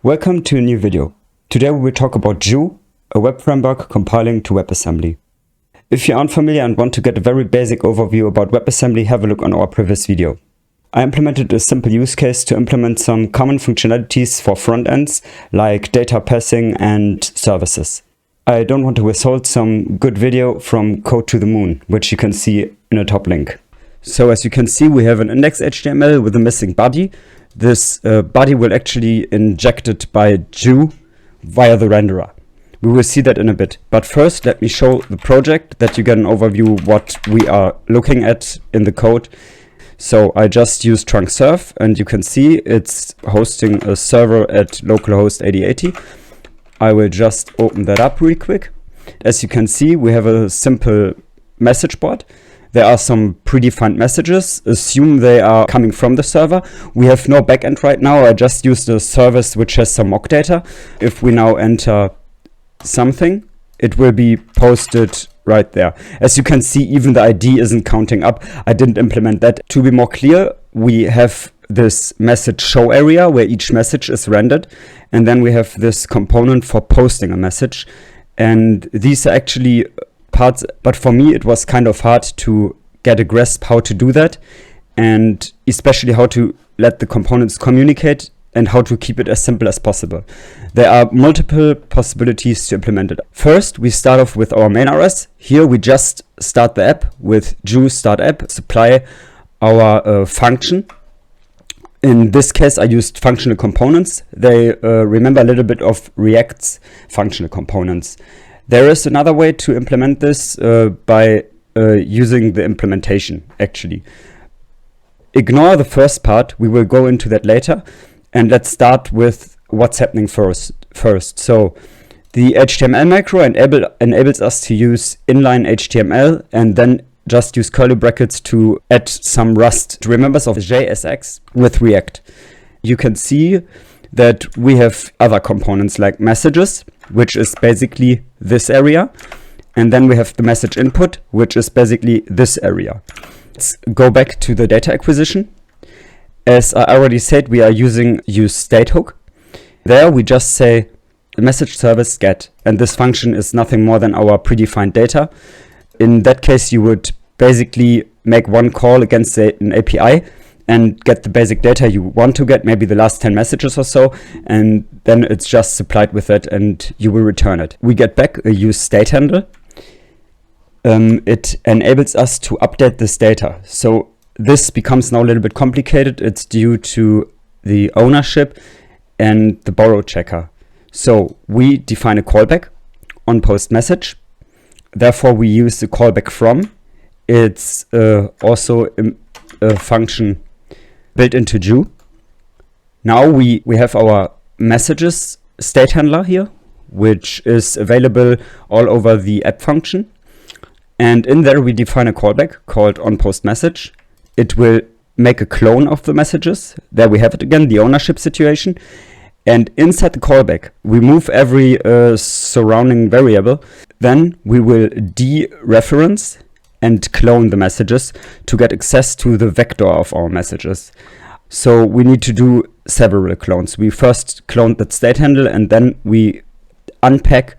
Welcome to a new video. Today we will talk about Vue, a web framework compiling to WebAssembly. If you aren't familiar and want to get a very basic overview about WebAssembly, have a look on our previous video. I implemented a simple use case to implement some common functionalities for front ends like data passing and services. I don't want to withhold some good video from Code to the Moon, which you can see in a top link. So as you can see, we have an index HTML with a missing body. This body will actually inject it by Vue via the renderer. We will see that in a bit. But first, let me show the project that you get an overview what we are looking at in the code. So I just used trunk serve, and you can see it's hosting a server at localhost 8080. I will just open that up really quick. As you can see, we have a simple message board. There are some predefined messages. Assume they are coming from the server. We have no backend right now. I just used a service which has some mock data. If we now enter something, it will be posted right there. As you can see, even the ID isn't counting up. I didn't implement that. To be more clear, we have this message show area where each message is rendered. And then we have this component for posting a message. And these are actually parts, but for me it was kind of hard to get a grasp how to do that, and especially how to let the components communicate and how to keep it as simple as possible. There are multiple possibilities to implement it. First, we start off with our main RS. Here we just start the app with Vue start app, supply our function. In this case, I used functional components. They remember a little bit of React's functional components. There is another way to implement this by using the implementation, actually. Ignore the first part, we will go into that later, and let's start with what's happening first. So the HTML macro enables us to use inline HTML and then just use curly brackets to add some Rust remembers of JSX with React. You can see that we have other components like messages, which is basically this area. And then we have the message input, which is basically this area. Let's go back to the data acquisition. As I already said, we are using use state hook. There we just say message service get, and this function is nothing more than our predefined data. In that case, you would basically make one call against an API and get the basic data you want to get, maybe the last 10 messages or so, and then it's just supplied with it and you will return it. We get back a use state handle. It enables us to update this data. So this becomes now a little bit complicated. It's due to the ownership and the borrow checker. So we define a callback on post message. Therefore we use the callback from. It's also a function built into Vue. Now we have our messages state handler here, which is available all over the app function. And in there we define a callback called onPostMessage. It will make a clone of the messages. There we have it again, the ownership situation. And inside the callback, we move every surrounding variable. Then we will dereference and clone the messages to get access to the vector of our messages. So we need to do several clones. We first clone that state handle, and then we unpack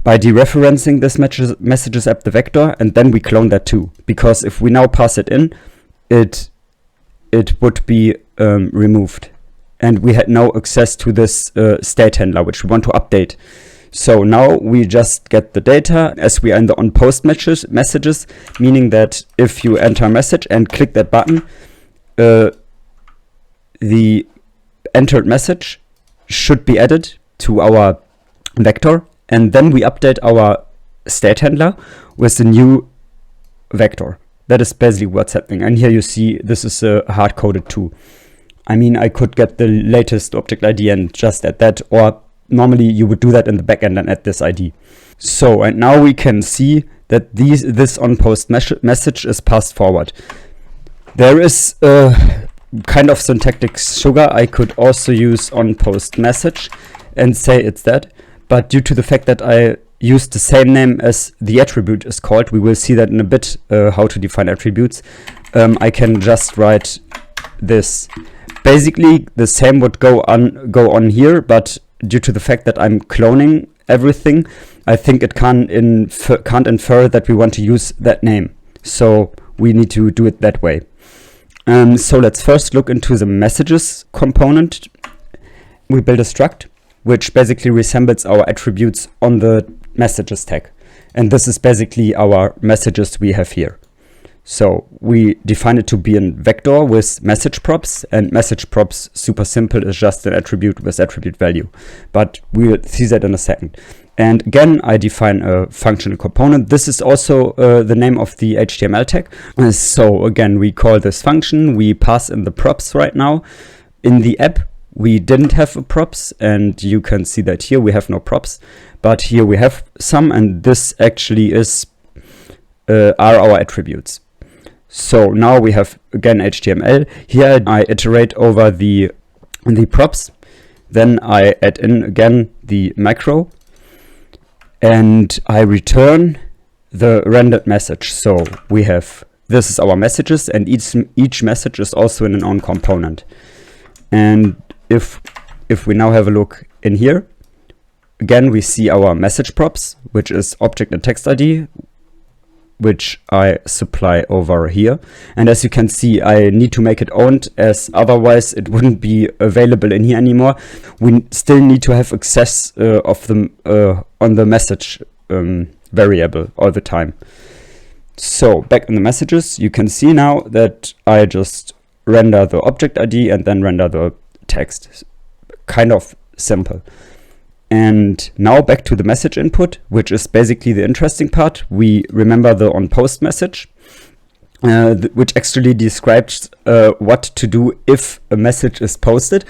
by dereferencing this messages app the vector, and then we clone that too. Because if we now pass it in, it would be removed. And we had no access to this state handler, which we want to update. So now we just get the data as we are in the onPost messages, meaning that if you enter a message and click that button, the entered message should be added to our vector, and then we update our state handler with the new vector. That is basically what's happening. And here you see this is hard-coded too. I mean, I could get the latest object ID and just add that, or normally you would do that in the backend and add this ID. So, and now we can see that this onPost message is passed forward. There is kind of syntactic sugar. I could also use onPost message and say it's that, but due to the fact that I used the same name as the attribute is called, we will see that in a bit how to define attributes. I can just write this Basically, the same would go on here, but due to the fact that I'm cloning everything, I think it can't infer that we want to use that name. So we need to do it that way. So let's first look into the messages component. We build a struct which basically resembles our attributes on the messages tag. And this is basically our messages we have here. So we define it to be a vector with message props, and message props, super simple, is just an attribute with attribute value. But we'll see that in a second. And again, I define a functional component. This is also the name of the HTML tag. So again, we call this function, we pass in the props right now. In the app, we didn't have a props, and you can see that here we have no props, but here we have some, and this actually is are our attributes. So now we have again HTML. Here I iterate over the props, then I add in again the macro, and I return the rendered message. So we have, this is our messages, and each message is also in an own component. And if we now have a look in here, again we see our message props, which is object and text ID, which I supply over here. And as you can see, I need to make it owned, as otherwise it wouldn't be available in here anymore. We still need to have access of them on the message variable all the time. So back in the messages, you can see now that I just render the object ID and then render the text. Kind of simple. And now back to the message input, which is basically the interesting part. We remember the onPost message, which actually describes what to do if a message is posted.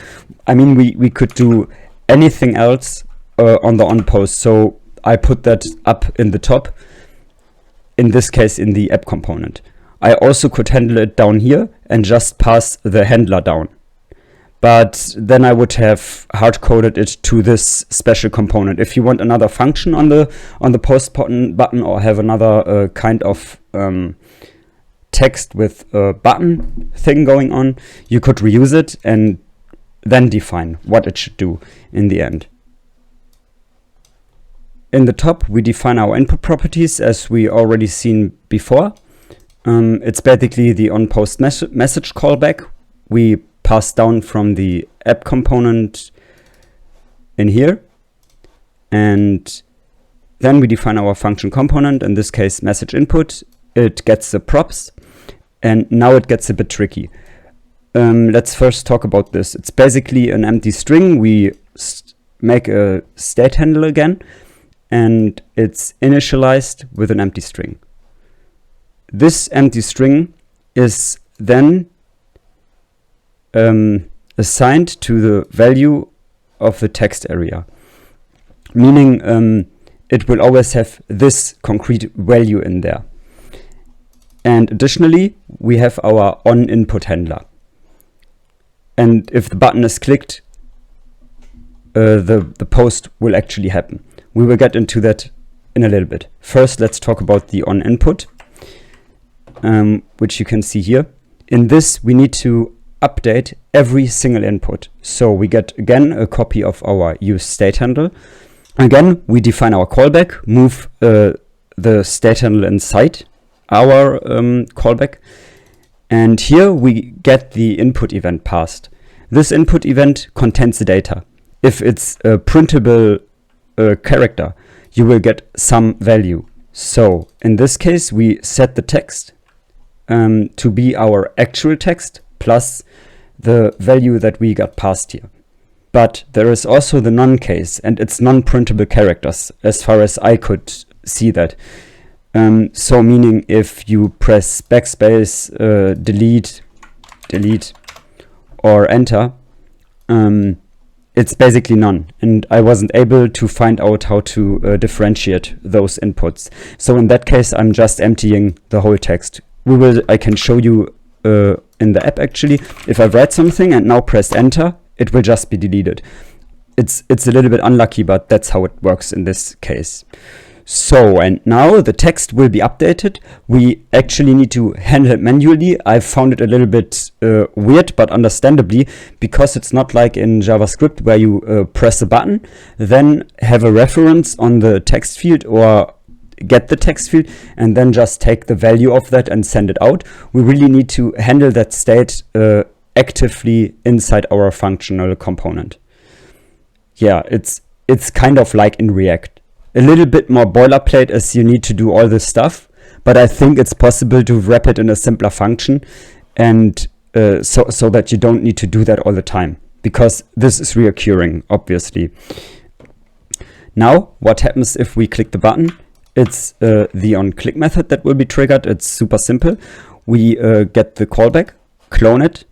I mean, we could do anything else on the onPost. So I put that up in the top, in this case in the app component. I also could handle it down here and just pass the handler down. But then I would have hard-coded it to this special component. If you want another function on the post button, or have another kind of text with a button thing going on, you could reuse it and then define what it should do in the end. In the top, we define our input properties, as we already seen before. It's basically the onPost message callback. We pass down from the app component in here, and then we define our function component, in this case message input. It gets the props, and now it gets a bit tricky. Let's first talk about this. It's basically an empty string. We make a state handle again, and it's initialized with an empty string. This empty string is then assigned to the value of the text area, meaning it will always have this concrete value in there. And additionally, we have our onInput handler. And if the button is clicked, the post will actually happen. We will get into that in a little bit. First, let's talk about the onInput, which you can see here. In this, we need to update every single input. So we get again a copy of our useState handle. Again, we define our callback, move the state handle inside our callback, and here we get the input event passed. This input event contains the data. If it's a printable character, you will get some value. So in this case, we set the text to be our actual text plus the value that we got passed here. But there is also the none case, and it's non-printable characters, as far as I could see that. So meaning if you press backspace, delete, or enter, it's basically none. And I wasn't able to find out how to differentiate those inputs. So in that case, I'm just emptying the whole text. I can show you in the app actually. If I write something and now press enter, it will just be deleted. It's a little bit unlucky, but that's how it works in this case. So, and now the text will be updated. We actually need to handle it manually. I found it a little bit weird, but understandably, because it's not like in JavaScript where you press a button, then have a reference on the text field or get the text field and then just take the value of that and send it out. We really need to handle that state actively inside our functional component. Yeah, it's kind of like in React. A little bit more boilerplate as you need to do all this stuff, but I think it's possible to wrap it in a simpler function, and so that you don't need to do that all the time, because this is reoccurring, obviously. Now, what happens if we click the button? It's the onClick method that will be triggered. It's super simple. We get the callback, clone it,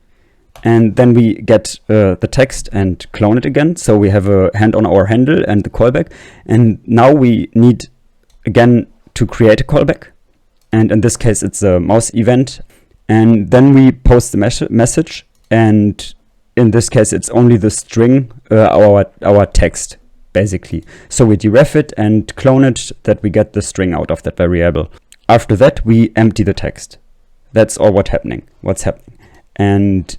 and then we get the text and clone it again. So we have a hand on our handle and the callback. And now we need, again, to create a callback. And in this case, it's a mouse event. And then we post the message. And in this case, it's only the string, our text, basically. So we deref it and clone it, that we get the string out of that variable. After that, we empty the text. That's all what's happening. And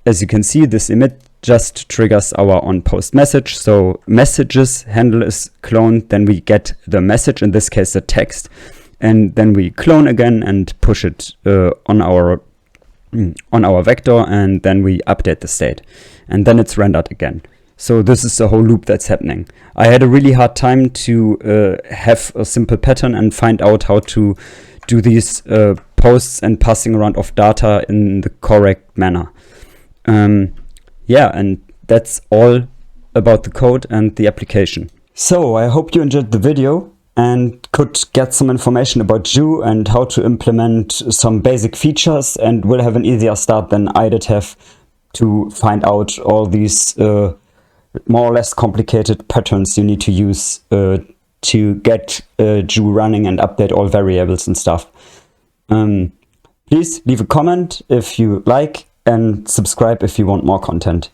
as you can see, this emit just triggers our onPost message. So messages handle is cloned, then we get the message, in this case the text, and then we clone again and push it on our vector, and then we update the state, and then it's rendered again. So this is the whole loop that's happening. I had a really hard time to have a simple pattern and find out how to do these posts and passing around of data in the correct manner. Yeah, and that's all about the code and the application. So I hope you enjoyed the video and could get some information about Vue and how to implement some basic features, and will have an easier start than I did have to find out all these more or less complicated patterns you need to use to get Vue running and update all variables and stuff. Please leave a comment if you like, and subscribe if you want more content.